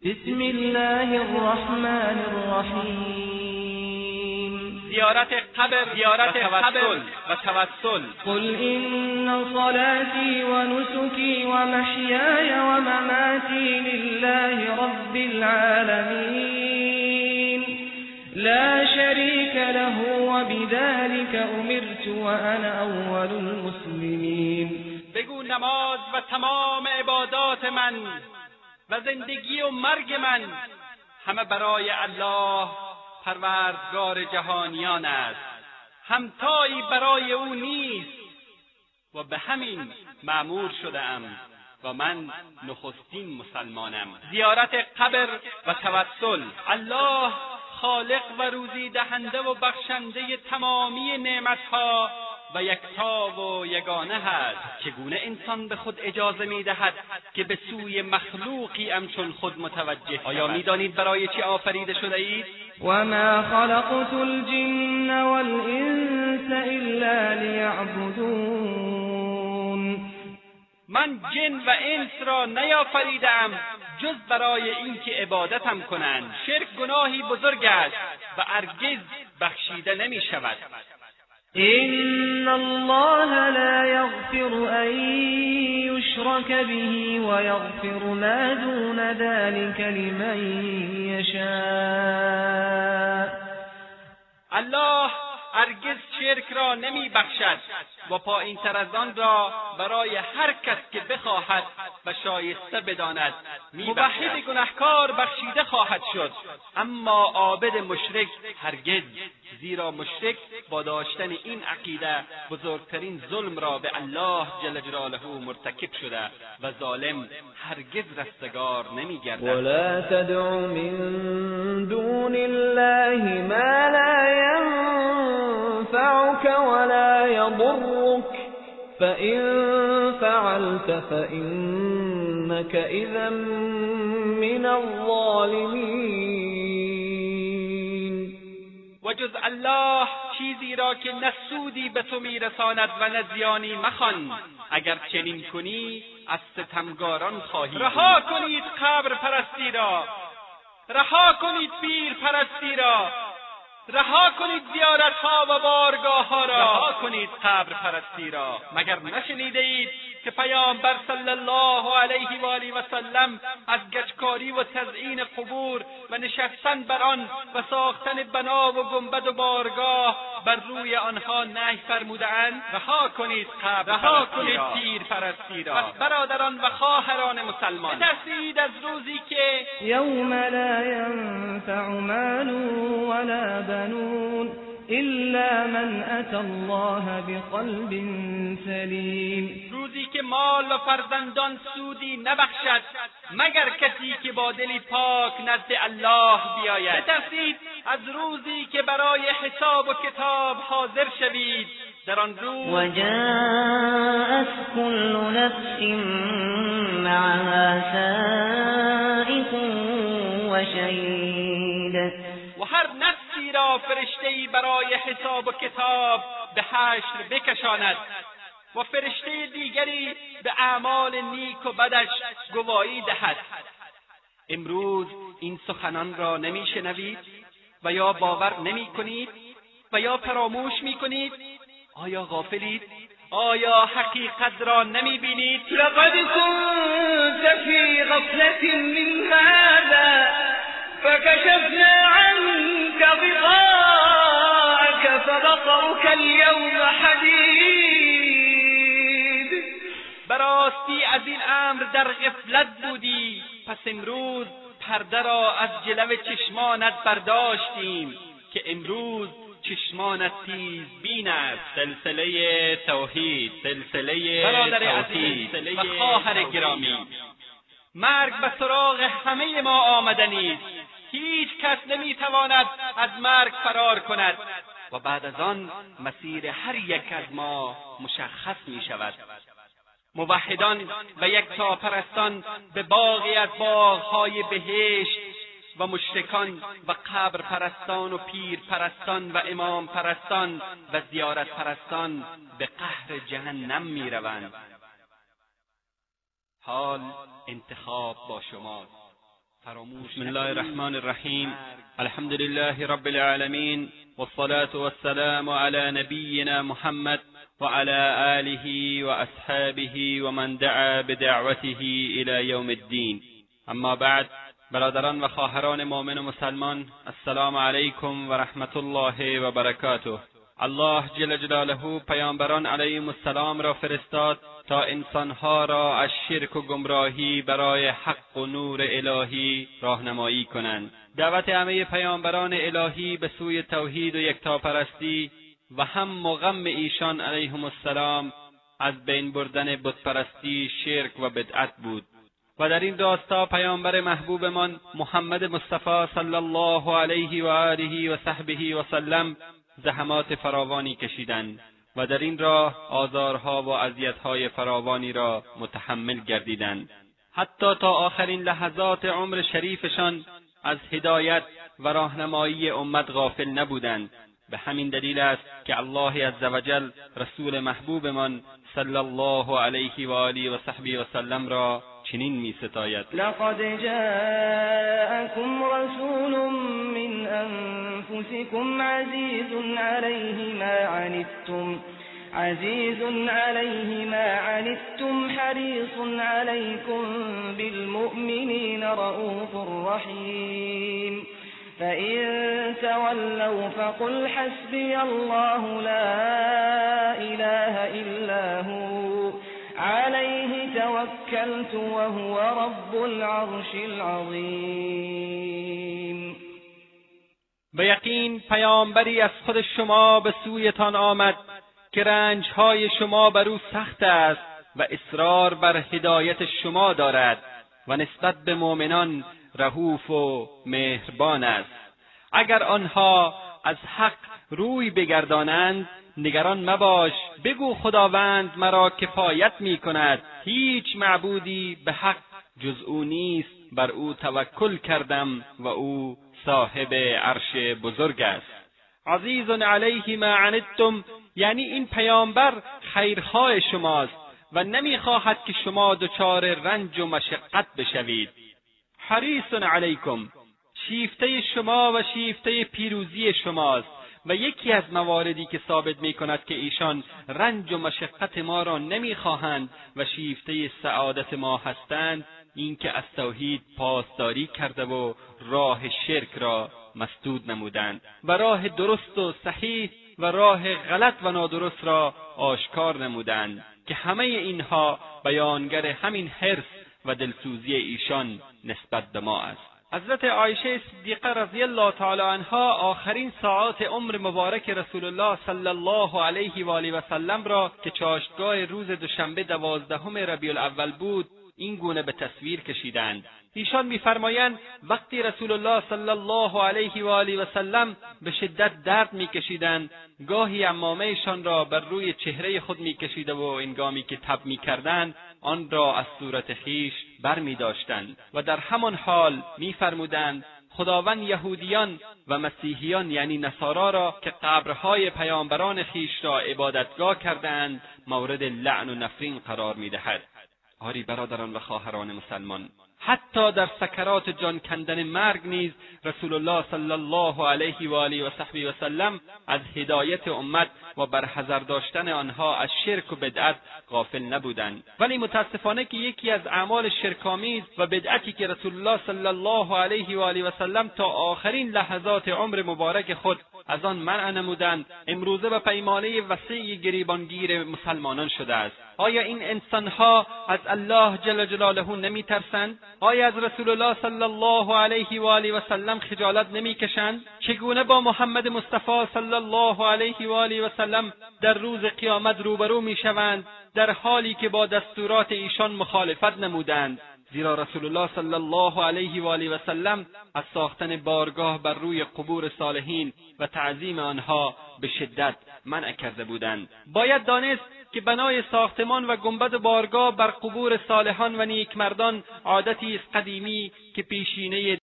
بسم الله الرحمن الرحیم. زیارت قبر و توسل. قل إن صلاتي ونسكي ومحياي ومماتي لله رب العالمين لا شريك له وبذلك أمرت وأنا أول المسلمين. بگو نماز و تمام عبادات من و زندگی و مرگ من همه برای الله پروردگار جهانیان است، همتایی برای او نیست و به همین مأمور شده‌ام و من نخستین مسلمانم. زیارت قبر و توسل. الله خالق و روزی دهنده و بخشنده تمامی نعمتها و یکتا و یگانه هست. چگونه انسان به خود اجازه می‌دهد که به سوی مخلوقی همچون خود متوجه؟ آیا می‌دانید برای چی آفریده شده اید؟ و ما خلقت الجن والانس الا لیعبدون. من جن و انس را نیافریدم جز برای اینکه عبادتم کنند. شرک گناهی بزرگ است و هرگز بخشیده نمی‌شود. إن الله لا يغفر أن يشرك به ويغفر ما دون ذلك لمن يشاء. الله هرگز شرک را نمی بخشد و پایین تر از آن را برای هر کس که بخواهد و شایسته بداند موحد گناهکار بخشیده خواهد شد، اما عابد مشرک هرگز، زیرا مشرک با داشتن این عقیده بزرگترین ظلم را به الله جل جلاله مرتکب شده و ظالم هرگز رستگار نمی‌گردد. ولا تدع من دون الله ما لا ينفعك ولا يضرك فإن فعلت فإنك إذا من الظالمين. و جز الله چیزی را که نه سودی به تو میرساند و نه زیانی مخوان، اگر چنین کنی از ستمگاران خواهی. رها کنید قبر پرستی را، رها کنید پیر پرستی را، رها کنید زیارتها و بارگاهها را، رها کنید قبر پرستی را. مگر نشنیده اید که پیامبر صلی الله علیه و آله و سلم از گچکاری و تزیین قبور و نشستن بر آن و ساختن بنا و گنبد و بارگاه بر روی آنها نهی فرموده‌اند؟ رها کنید قبر، رها کنید پیر پرستی را. پس برادران و خواهران مسلمان، بترسید از روزی که یوم لا ینفع مال ولا بنون إلا من أتى الله بقلب سلیم. روزی که مال و فرزندان سودی نبخشد مگر کسی که با دلی پاک نزد الله بیاید. بترسید از روزی که برای حساب و کتاب حاضر شوید. در آن روز وجاءت كل نفس معها سائق و شهید. و هر نفسی را فرشته‌ای برای حساب و کتاب به حشر بکشاند و فرشته دیگری به اعمال نیک و بدش گواهی دهد. امروز این سخنان را نمیشنوید و یا باور نمی‌کنید و یا فراموش می‌کنید. آیا غافلید؟ آیا حقیقت را نمی‌بینید؟ لقد كنت في غفلة من هذا فكشفنا عنك غطاءك فبصرك اليوم حديد. براستی از این امر در غفلت بودی، پس امروز پرده را از جلو چشمانت برداشتیم که امروز چشمانت تیز بین است. سلسله توحید، سلسله برادر عزیز و خواهر گرامی، مرگ به سراغ همه ما آمدنی است. هیچ کس نمیتواند از مرگ فرار کند و بعد از آن مسیر هر یک از ما مشخص می شود. موحدان و یکتاپرستان به باغی از باغهای بهشت و مشرکان و قبر پرستان و پیر پرستان و امام پرستان و زیارت پرستان به قهر جهنم می روند. حال انتخاب با شماست. فراموش. بسم الله الرحمن الرحیم. الحمد لله رب العالمین والصلاة والسلام علی نبینا محمد وعلى آله وأصحابه ومن دعا بدعوته إلى يوم الدين. اما بعد، برادران و خواهران مؤمن و مسلمان، السلام علیکم و رحمت الله و برکاته. الله جل جلاله پیامبران علیهم السلام را فرستاد تا انسانها را از شرک و گمراهی برای حق و نور الهی راهنمایی کنند. دعوت همه پیامبران الهی به سوی توحید و یکتاپرستی و هم و غم ایشان علیهم السلام از بین بردن بتپرستی، شرک و بدعت بود. و در این راستا پیامبر محبوبمان محمد مصطفی صلی الله علیه و آله و صحبه و سلم زحمات فراوانی کشیدند و در این راه آزارها و اذیت‌های فراوانی را متحمل گردیدند، حتی تا آخرین لحظات عمر شریفشان از هدایت و راهنمایی امت غافل نبودند. به همین دلیل است که الله عزوجل رسول محبوبمان صلی الله علیه و آله و صحبه و سلم را چنین می‌ستاید: لقد جاءكم رسول من انفسكم عزيز عليه ما عنتم حريص عليكم بالمؤمنين رؤوف رحيم فإن تولوا فقل حسبي الله لا إله إلا هو عليه توكلت وهو رب العرش العظيم. به یقین پیامبری از خود شما به سویتان آمد که رنجهای شما بر او سخت است و اصرار بر هدایت شما دارد و نسبت به مؤمنان رؤوف و مهربان است. اگر آنها از حق روی بگردانند نگران مباش، بگو خداوند مرا کفایت می‌کند، هیچ معبودی به حق جز او نیست، بر او توکل کردم و او صاحب عرش بزرگ است. عزیز علیه ما عنتم یعنی این پیامبر خیرخواه شماست و نمیخواهد که شما دچار رنج و مشقت بشوید. حریص علیکم شیفته شما و شیفته پیروزی شماست و یکی از مواردی که ثابت می‌کند که ایشان رنج و مشقت ما را نمی‌خواهند و شیفته سعادت ما هستند اینکه از توحید پاسداری کرده و راه شرک را مسدود نمودند و راه درست و صحیح و راه غلط و نادرست را آشکار نمودند که همه اینها بیانگر همین حرص و دلسوزی ایشان نسبت به ما است. حضرت عایشه صدیقه رضی الله تعالی عنها آخرین ساعات عمر مبارک رسول الله صلی الله علیه و آله و سلم را که چاشتگاه روز دوشنبه 12 ربیع الاول بود این گونه به تصویر کشیدند. ایشان می‌فرمایند وقتی رسول الله صلی الله علیه و آله و سلم به شدت درد می‌کشیدند، گاهی عمامه‌شان را بر روی چهره خود می‌کشیده و هنگامی که تب می‌کردند آن را از صورت خویش برمی‌داشتند و در همان حال می‌فرمودند خداوند یهودیان و مسیحیان یعنی نصارا را که قبرهای پیامبران خویش را عبادتگاه کردند مورد لعن و نفرین قرار می‌دهد. آری برادران و خواهران مسلمان، حتی در سکرات جان کندن مرگ نیز رسول الله صلی الله علیه و آله و صحبه و سلم از هدایت امت و برحذر داشتن آنها از شرک و بدعت غافل نبودند. ولی متاسفانه که یکی از اعمال شرک‌آمیز و بدعتی که رسول الله صلی الله علیه و آله و سلم تا آخرین لحظات عمر مبارک خود از آن منع نمودند امروزه به پیمانه وسیع گریبانگیر مسلمانان شده است. آیا این انسانها از الله جل جلاله نمی‌ترسند؟ آیا از رسول الله صلی الله علیه و آله و سلم خجالت نمی‌کشند؟ چگونه با محمد مصطفی صلی الله علیه و آله و سلم در روز قیامت روبرو می‌شوند در حالی که با دستورات ایشان مخالفت نمودند؟ زیرا رسول الله صلی الله علیه و آله و سلم از ساختن بارگاه بر روی قبور صالحین و تعظیم آنها به شدت منع کرده بودند. باید دانست که بنای ساختمان و گنبد بارگاه بر قبور صالحان و نیکمردان عادتی است قدیمی که پیشینه